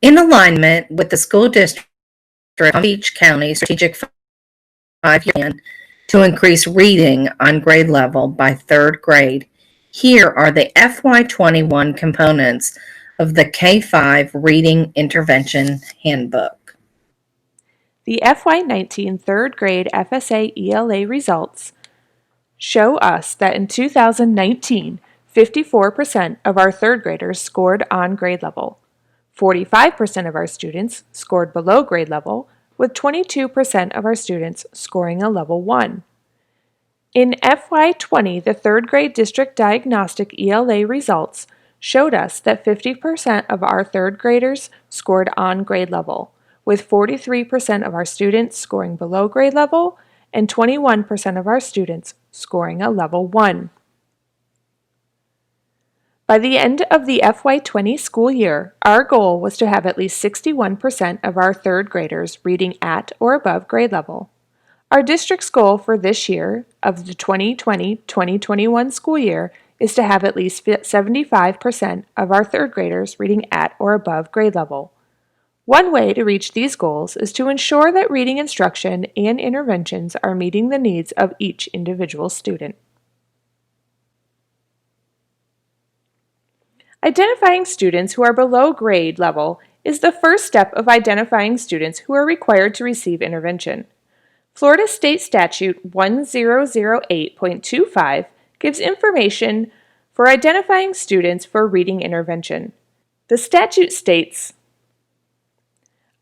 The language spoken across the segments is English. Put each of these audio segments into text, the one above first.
In alignment with the school district Palm Beach County Strategic 5-Year Plan to increase reading on grade level by third grade, here are the FY21 components of the K-5 Reading Intervention Handbook. The FY19 third grade FSA ELA results show us that in 2019, 54% of our third graders scored on grade level. 45% of our students scored below grade level, with 22% of our students scoring a level 1. In FY20, the third grade district diagnostic ELA results showed us that 50% of our third graders scored on grade level, with 43% of our students scoring below grade level and 21% of our students scoring a level 1. By the end of the FY20 school year, our goal was to have at least 61% of our third graders reading at or above grade level. Our district's goal for this year, of the 2020-2021 school year, is to have at least 75% of our third graders reading at or above grade level. One way to reach these goals is to ensure that reading instruction and interventions are meeting the needs of each individual student. Identifying students who are below grade level is the first step of identifying students who are required to receive intervention. Florida State Statute 1008.25 gives information for identifying students for reading intervention. The statute states,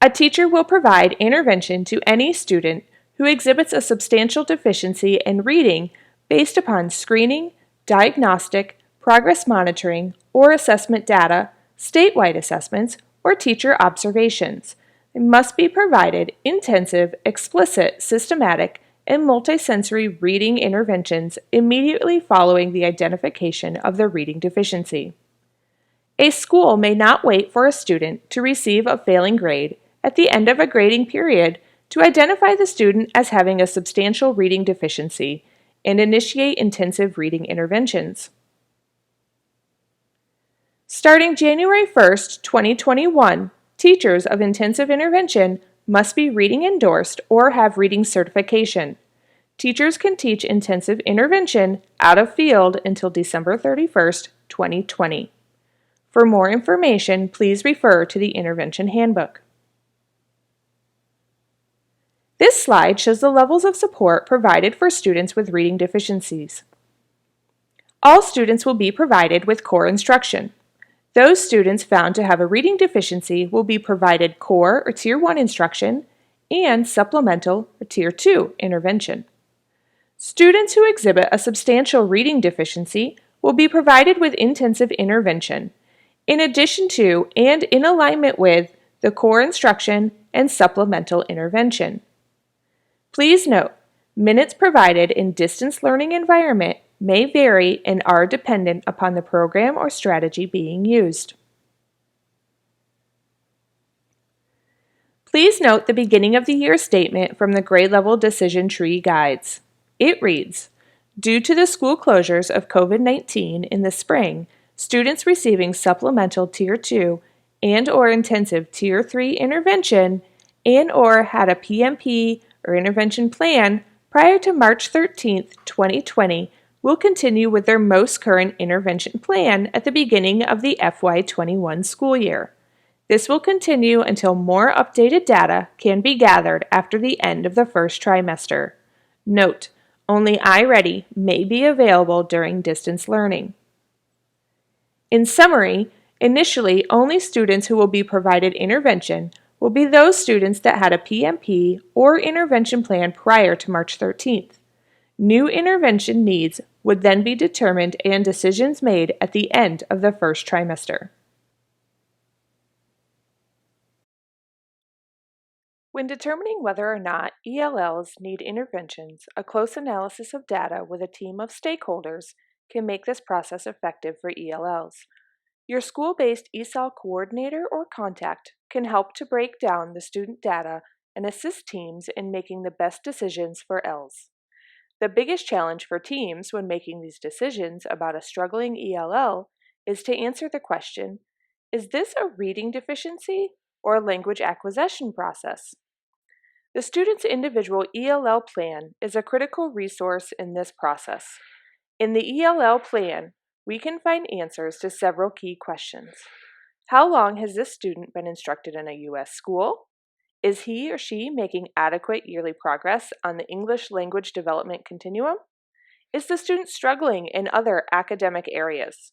"A teacher will provide intervention to any student who exhibits a substantial deficiency in reading based upon screening, diagnostic, progress monitoring, or assessment data, statewide assessments, or teacher observations. It must be provided intensive, explicit, systematic, and multisensory reading interventions immediately following the identification of the reading deficiency." A school may not wait for a student to receive a failing grade at the end of a grading period to identify the student as having a substantial reading deficiency and initiate intensive reading interventions. Starting January 1st, 2021, teachers of intensive intervention must be reading endorsed or have reading certification. Teachers can teach intensive intervention out of field until December 31st, 2020. For more information, please refer to the Intervention Handbook. This slide shows the levels of support provided for students with reading deficiencies. All students will be provided with core instruction. Those students found to have a reading deficiency will be provided core or Tier 1 instruction and supplemental or Tier 2 intervention. Students who exhibit a substantial reading deficiency will be provided with intensive intervention, in addition to and in alignment with the core instruction and supplemental intervention. Please note, minutes provided in distance learning environment may vary and are dependent upon the program or strategy being used. Please note the beginning of the year statement from the grade level decision tree guides. It reads, "Due to the school closures of COVID-19 in the spring, students receiving supplemental Tier 2 and or intensive Tier 3 intervention and or had a PMP or intervention plan prior to March 13, 2020 will continue with their most current intervention plan at the beginning of the FY21 school year. This will continue until more updated data can be gathered after the end of the first trimester. Note, only iReady may be available during distance learning." In summary, initially only students who will be provided intervention will be those students that had a PMP or intervention plan prior to March 13th. New intervention needs would then be determined and decisions made at the end of the first trimester. When determining whether or not ELLs need interventions, a close analysis of data with a team of stakeholders can make this process effective for ELLs. Your school-based ESOL coordinator or contact can help to break down the student data and assist teams in making the best decisions for ELs. The biggest challenge for teams when making these decisions about a struggling ELL is to answer the question, is this a reading deficiency or language acquisition process. The student's individual ELL plan is a critical resource in this process. In the ELL plan, we can find answers to several key questions. How long has this student been instructed in a U.S. school? Is he or she making adequate yearly progress on the English language development continuum? Is the student struggling in other academic areas?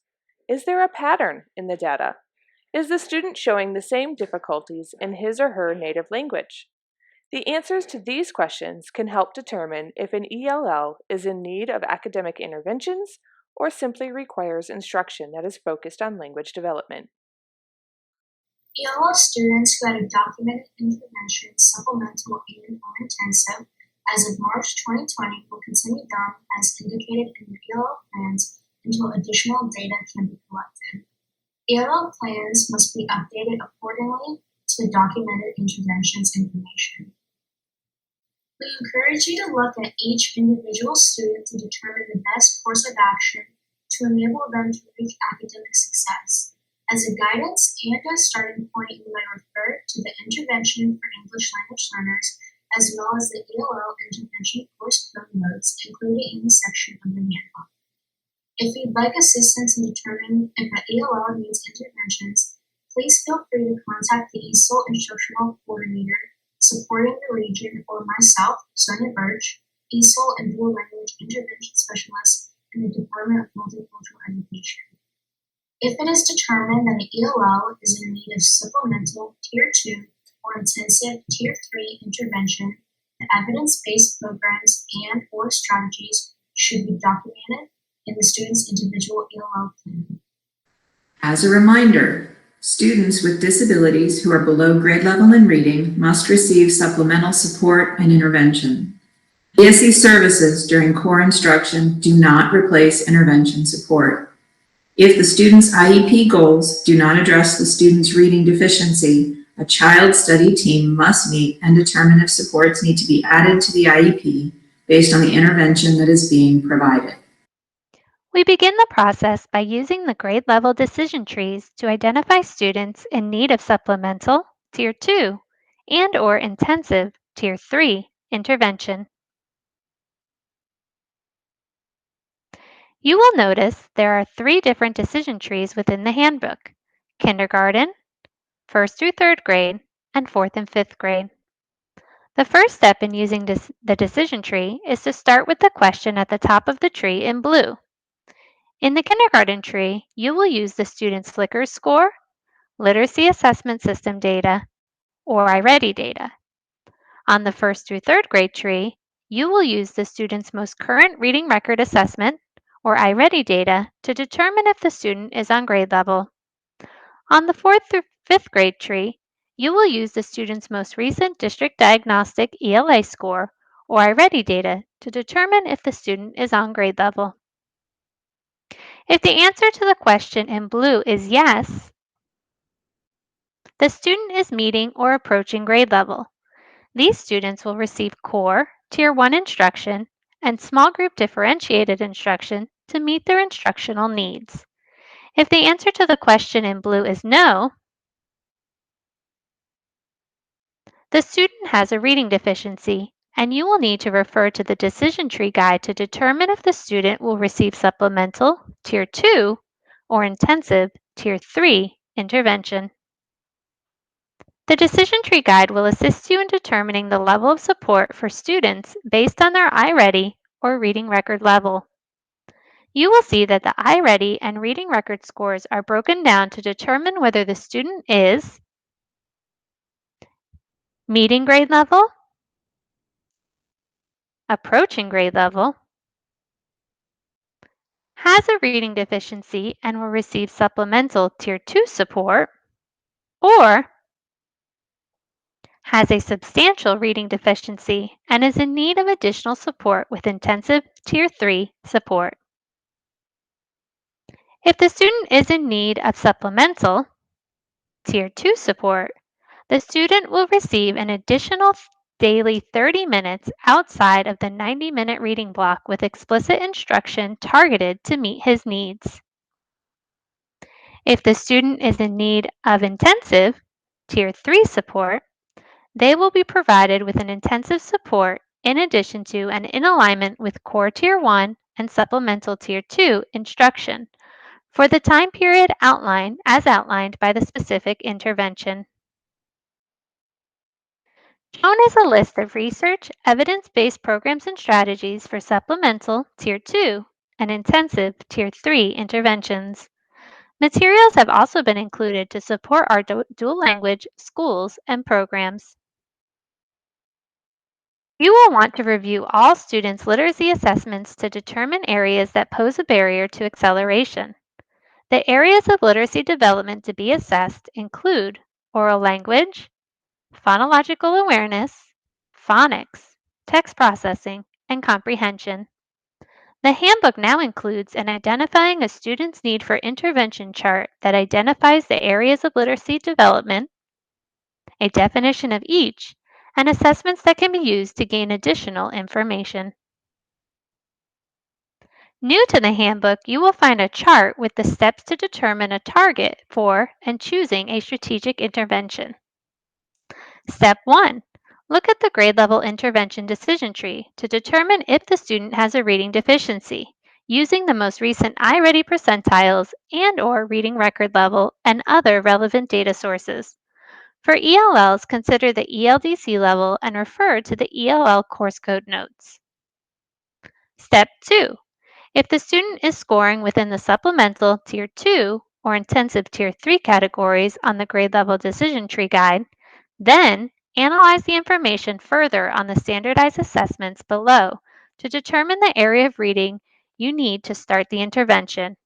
Is there a pattern in the data? Is the student showing the same difficulties in his or her native language? The answers to these questions can help determine if an ELL is in need of academic interventions or simply requires instruction that is focused on language development. ELL students who had a documented intervention, supplemental and/or intensive, as of March 2020 will continue them as indicated in their ELL plans until additional data can be collected. ELL plans must be updated accordingly to the documented interventions information. We encourage you to look at each individual student to determine the best course of action to enable them to reach academic success. As a guidance and a starting point, we might refer to the Intervention for English Language Learners as well as the ELL Intervention Course Pro Notes included in the section of the handbook. If you'd like assistance in determining if an ELL needs interventions, please feel free to contact the ESOL Instructional Coordinator supporting the region or myself, Sonia Birch, ESOL and Dual Language Intervention Specialist in the Department of Multicultural Education. If it is determined that an ELL is in need of supplemental Tier 2 or intensive Tier 3 intervention, the evidence-based programs and/or strategies should be documented in the student's individual ELL plan. As a reminder, students with disabilities who are below grade level in reading must receive supplemental support and intervention. ESE services during core instruction do not replace intervention support. If the student's IEP goals do not address the student's reading deficiency, a child study team must meet and determine if supports need to be added to the IEP based on the intervention that is being provided. We begin the process by using the grade level decision trees to identify students in need of supplemental Tier 2 and/or intensive Tier 3 intervention. You will notice there are 3 different decision trees within the handbook: kindergarten, 1st through 3rd grade, and 4th and 5th grade. The first step in using the decision tree is to start with the question at the top of the tree in blue. In the kindergarten tree, you will use the student's Flickr score, literacy assessment system data, or iReady data. On the 1st through 3rd grade tree, you will use the student's most current reading record assessment, or iReady data, to determine if the student is on grade level. On the 4th through 5th grade tree, you will use the student's most recent district diagnostic ELA score, or iReady data, to determine if the student is on grade level. If the answer to the question in blue is yes, the student is meeting or approaching grade level. These students will receive core, Tier 1 instruction, and small group differentiated instruction to meet their instructional needs. If the answer to the question in blue is no, the student has a reading deficiency, and you will need to refer to the decision tree guide to determine if the student will receive supplemental Tier 2 or intensive Tier 3 intervention. The decision tree guide will assist you in determining the level of support for students based on their iReady or reading record level. You will see that the iReady and reading record scores are broken down to determine whether the student is meeting grade level, approaching grade level, has a reading deficiency and will receive supplemental Tier 2 support, or has a substantial reading deficiency and is in need of additional support with intensive Tier 3 support. If the student is in need of supplemental Tier 2 support, the student will receive an additional daily 30 minutes outside of the 90-minute reading block with explicit instruction targeted to meet his needs. If the student is in need of intensive Tier 3 support, they will be provided with an intensive support in addition to and in alignment with core Tier 1 and supplemental Tier 2 instruction for the time period outlined by the specific intervention. Shown is a list of research, evidence-based programs and strategies for supplemental Tier 2 and intensive Tier 3 interventions. Materials have also been included to support our dual language schools and programs. You will want to review all students' literacy assessments to determine areas that pose a barrier to acceleration. The areas of literacy development to be assessed include oral language, phonological awareness, phonics, text processing, and comprehension. The handbook now includes an Identifying a Student's Need for Intervention chart that identifies the areas of literacy development, a definition of each, and assessments that can be used to gain additional information. New to the handbook, you will find a chart with the steps to determine a target for and choosing a strategic intervention. Step 1. Look at the grade level intervention decision tree to determine if the student has a reading deficiency, using the most recent iReady percentiles and/or reading record level and other relevant data sources. For ELLs, consider the ELDC level and refer to the ELL course code notes. Step 2. If the student is scoring within the supplemental Tier 2 or intensive Tier 3 categories on the grade level decision tree guide, then analyze the information further on the standardized assessments below to determine the area of reading you need to start the intervention.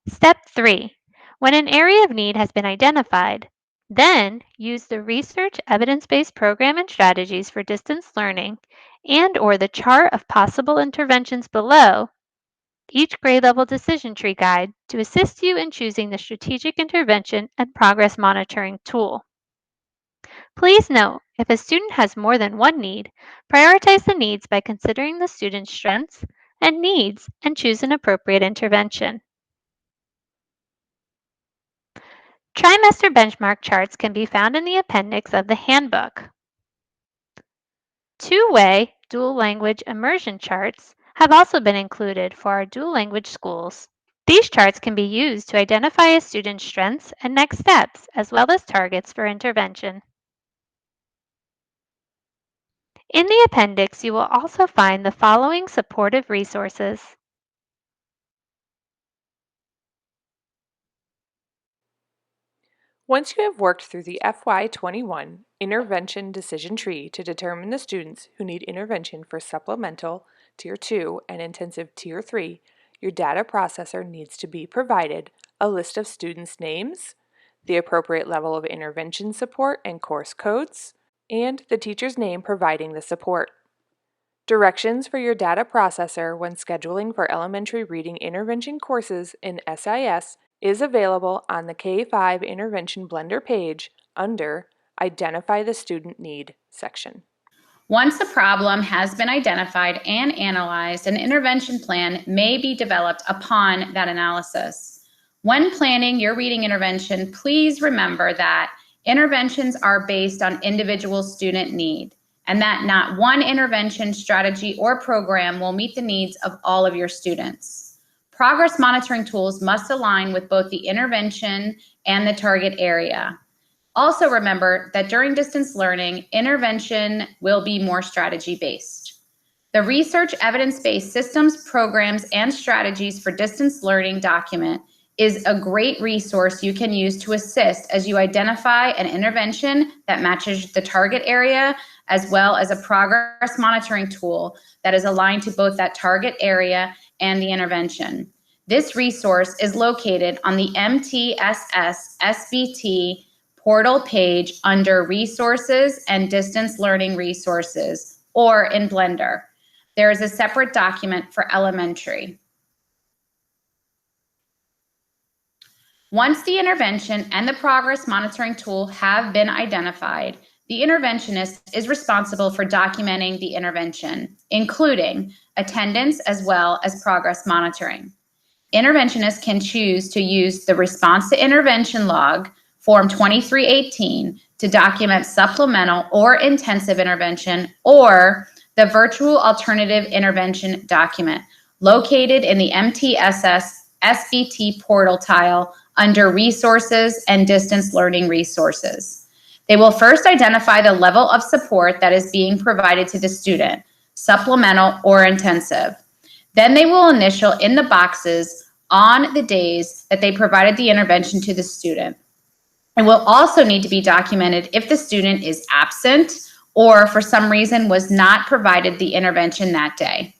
Step 3. When an area of need has been identified, then use the research evidence-based program and strategies for distance learning and/or the chart of possible interventions below each grade level decision tree guide to assist you in choosing the strategic intervention and progress monitoring tool. Please note, if a student has more than one need, prioritize the needs by considering the student's strengths and needs and choose an appropriate intervention. Trimester benchmark charts can be found in the appendix of the handbook. Two-way dual language immersion charts have also been included for our dual language schools. These charts can be used to identify a student's strengths and next steps, as well as targets for intervention. In the appendix, you will also find the following supportive resources. Once you have worked through the FY21 intervention decision tree to determine the students who need intervention for supplemental Tier 2 and intensive Tier 3, your data processor needs to be provided a list of students' names, the appropriate level of intervention support and course codes, and the teacher's name providing the support. Directions for your data processor when scheduling for elementary reading intervention courses in SIS is available on the K5 Intervention Blender page under Identify the Student Need section. Once a problem has been identified and analyzed, an intervention plan may be developed upon that analysis. When planning your reading intervention, please remember that interventions are based on individual student need, and that not one intervention, strategy, or program will meet the needs of all of your students. Progress monitoring tools must align with both the intervention and the target area. Also remember that during distance learning, intervention will be more strategy-based. The Research Evidence-Based Systems, Programs, and Strategies for Distance Learning document is a great resource you can use to assist as you identify an intervention that matches the target area, as well as a progress monitoring tool that is aligned to both that target area and the intervention. This resource is located on the MTSS SBT portal page under Resources and Distance Learning Resources, or in Blender. There is a separate document for elementary. Once the intervention and the progress monitoring tool have been identified, the interventionist is responsible for documenting the intervention, including attendance as well as progress monitoring. Interventionists can choose to use the response to intervention log Form 2318 to document supplemental or intensive intervention, or the Virtual Alternative Intervention document located in the MTSS SBT portal tile under Resources and Distance Learning Resources. They will first identify the level of support that is being provided to the student, supplemental or intensive. Then they will initial in the boxes on the days that they provided the intervention to the student. It will also need to be documented if the student is absent or for some reason was not provided the intervention that day.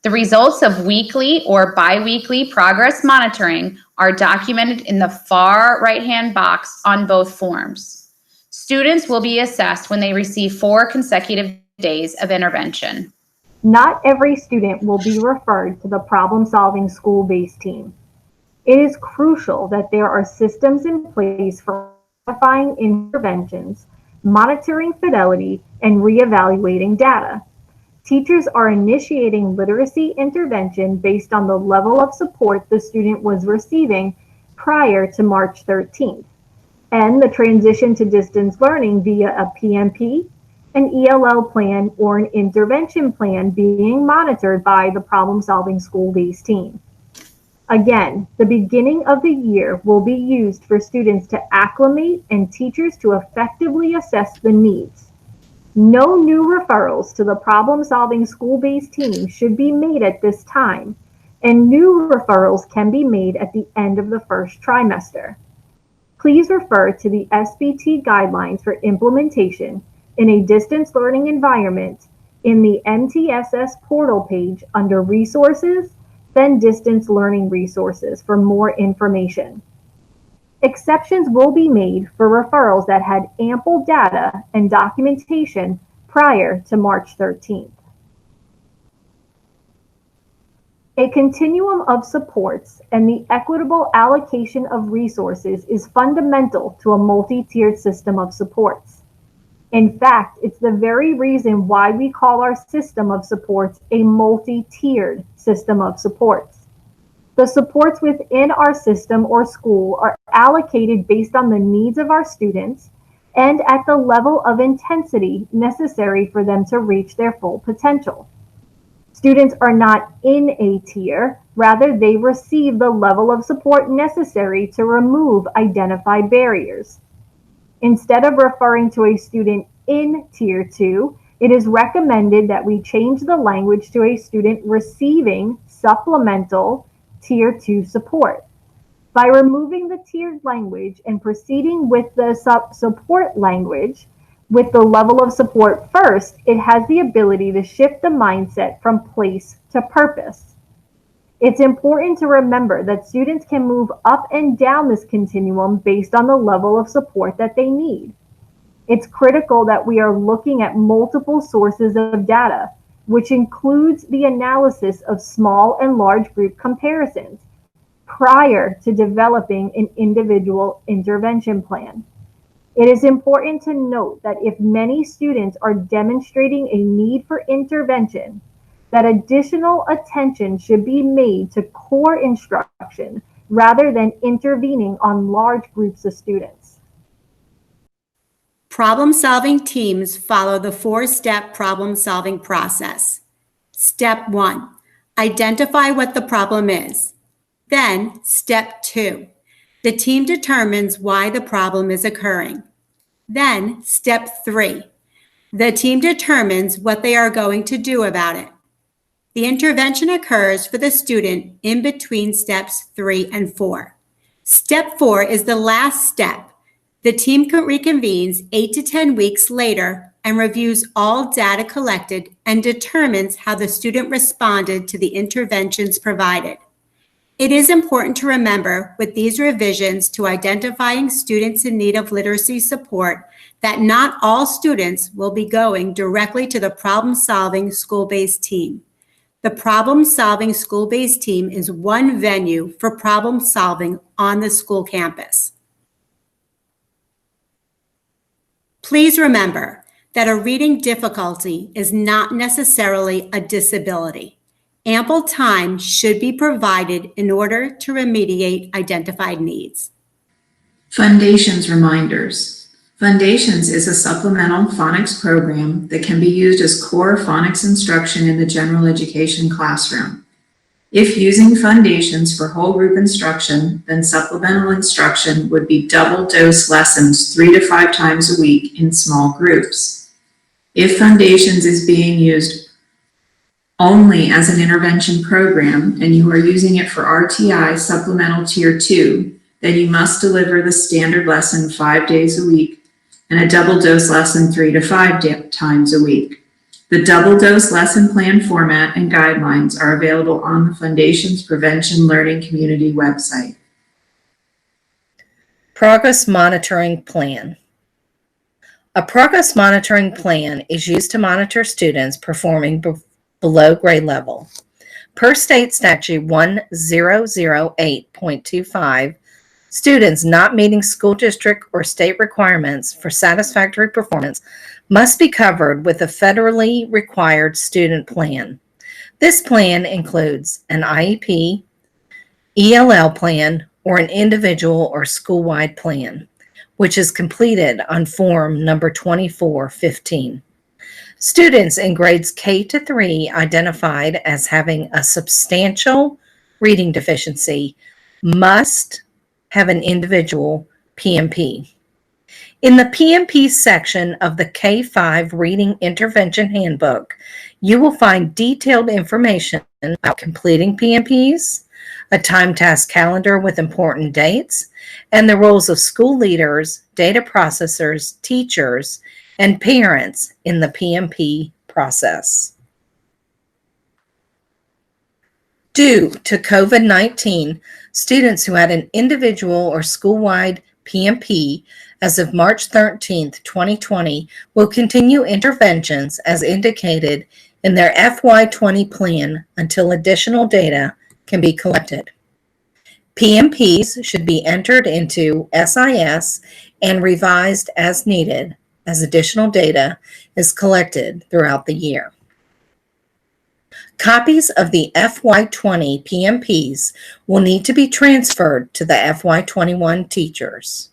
The results of weekly or bi-weekly progress monitoring are documented in the far right-hand box on both forms. Students will be assessed when they receive 4 consecutive days of intervention. Not every student will be referred to the problem-solving school-based team. It is crucial that there are systems in place for identifying interventions, monitoring fidelity, and reevaluating data. Teachers are initiating literacy intervention based on the level of support the student was receiving prior to March 13th, and the transition to distance learning via a PMP, an ELL plan, or an intervention plan being monitored by the problem-solving school-based team. Again, the beginning of the year will be used for students to acclimate and teachers to effectively assess the needs. No new referrals to the problem-solving school-based team should be made at this time, and new referrals can be made at the end of the first trimester. Please refer to the SBT guidelines for implementation in a distance learning environment in the MTSS portal page under Resources, then Distance Learning Resources for more information. Exceptions will be made for referrals that had ample data and documentation prior to March 13th. A continuum of supports and the equitable allocation of resources is fundamental to a multi-tiered system of supports. In fact, it's the very reason why we call our system of supports a multi-tiered system of supports. The supports within our system or school are allocated based on the needs of our students and at the level of intensity necessary for them to reach their full potential. Students are not in a tier, rather they receive the level of support necessary to remove identified barriers. Instead of referring to a student in Tier 2, it is recommended that we change the language to a student receiving supplemental Tier 2 support. By removing the tiered language and proceeding with the support language with the level of support first, it has the ability to shift the mindset from place to purpose. It's important to remember that students can move up and down this continuum based on the level of support that they need. It's critical that we are looking at multiple sources of data, which includes the analysis of small and large group comparisons prior to developing an individual intervention plan. It is important to note that if many students are demonstrating a need for intervention, that additional attention should be made to core instruction rather than intervening on large groups of students. Problem-solving teams follow the 4-step problem-solving process. Step 1, identify what the problem is. Then, step 2, the team determines why the problem is occurring. Then, step 3, the team determines what they are going to do about it. The intervention occurs for the student in between steps 3 and 4. Step 4 is the last step. The team reconvenes 8 to 10 weeks later and reviews all data collected and determines how the student responded to the interventions provided. It is important to remember with these revisions to identifying students in need of literacy support that not all students will be going directly to the problem-solving school-based team. The problem-solving school-based team is one venue for problem-solving on the school campus. Please remember that a reading difficulty is not necessarily a disability. Ample time should be provided in order to remediate identified needs. Foundations reminders. Foundations is a supplemental phonics program that can be used as core phonics instruction in the general education classroom. If using Foundations for whole group instruction, then supplemental instruction would be double dose lessons 3 to 5 times a week in small groups. If Foundations is being used only as an intervention program and you are using it for RTI Supplemental Tier 2, then you must deliver the standard lesson 5 days a week and a double dose lesson 3 to 5 times a week. The double dose lesson plan format and guidelines are available on the Foundations Prevention Learning Community website. Progress Monitoring Plan. A progress monitoring plan is used to monitor students performing below grade level. Per state statute 1008.25, students not meeting school district or state requirements for satisfactory performance must be covered with a federally required student plan. This plan includes an IEP, ELL plan, or an individual or school-wide plan, which is completed on form number 2415. Students in grades K to 3 identified as having a substantial reading deficiency must have an individual PMP. In the PMP section of the K-5 Reading Intervention Handbook, you will find detailed information about completing PMPs, a time task calendar with important dates, and the roles of school leaders, data processors, teachers, and parents in the PMP process. Due to COVID-19, students who had an individual or school-wide PMP as of March 13, 2020, will continue interventions as indicated in their FY20 plan until additional data can be collected. PMPs should be entered into SIS and revised as needed as additional data is collected throughout the year. Copies of the FY20 PMPs will need to be transferred to the FY21 teachers.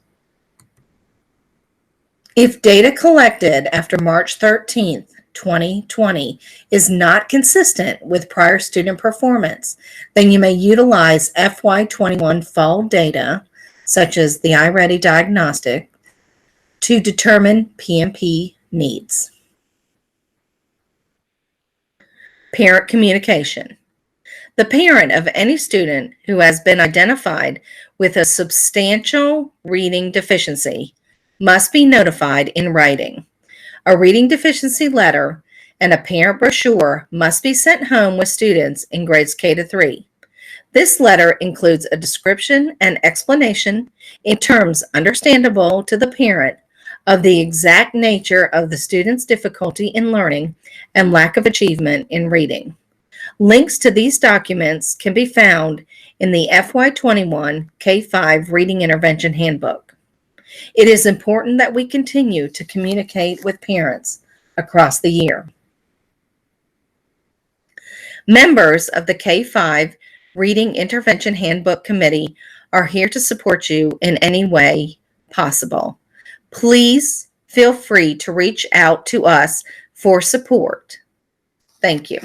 If data collected after March 13th, 2020 is not consistent with prior student performance, then you may utilize FY21 fall data, such as the iReady diagnostic, to determine PMP needs. Parent communication. The parent of any student who has been identified with a substantial reading deficiency must be notified in writing. A reading deficiency letter and a parent brochure must be sent home with students in grades K to 3. This letter includes a description and explanation in terms understandable to the parent of the exact nature of the student's difficulty in learning and lack of achievement in reading. Links to these documents can be found in the FY21 K-5 Reading Intervention Handbook. It is important that we continue to communicate with parents across the year. Members of the K-5 Reading Intervention Handbook Committee are here to support you in any way possible. Please feel free to reach out to us for support. Thank you.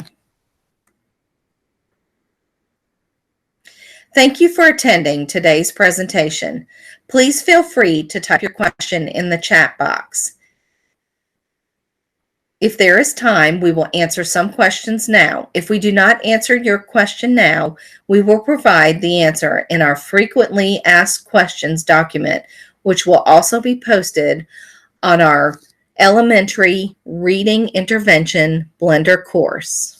Thank you for attending today's presentation. Please feel free to type your question in the chat box. If there is time, we will answer some questions now. If we do not answer your question now, we will provide the answer in our frequently asked questions document, which will also be posted on our elementary reading intervention blender course.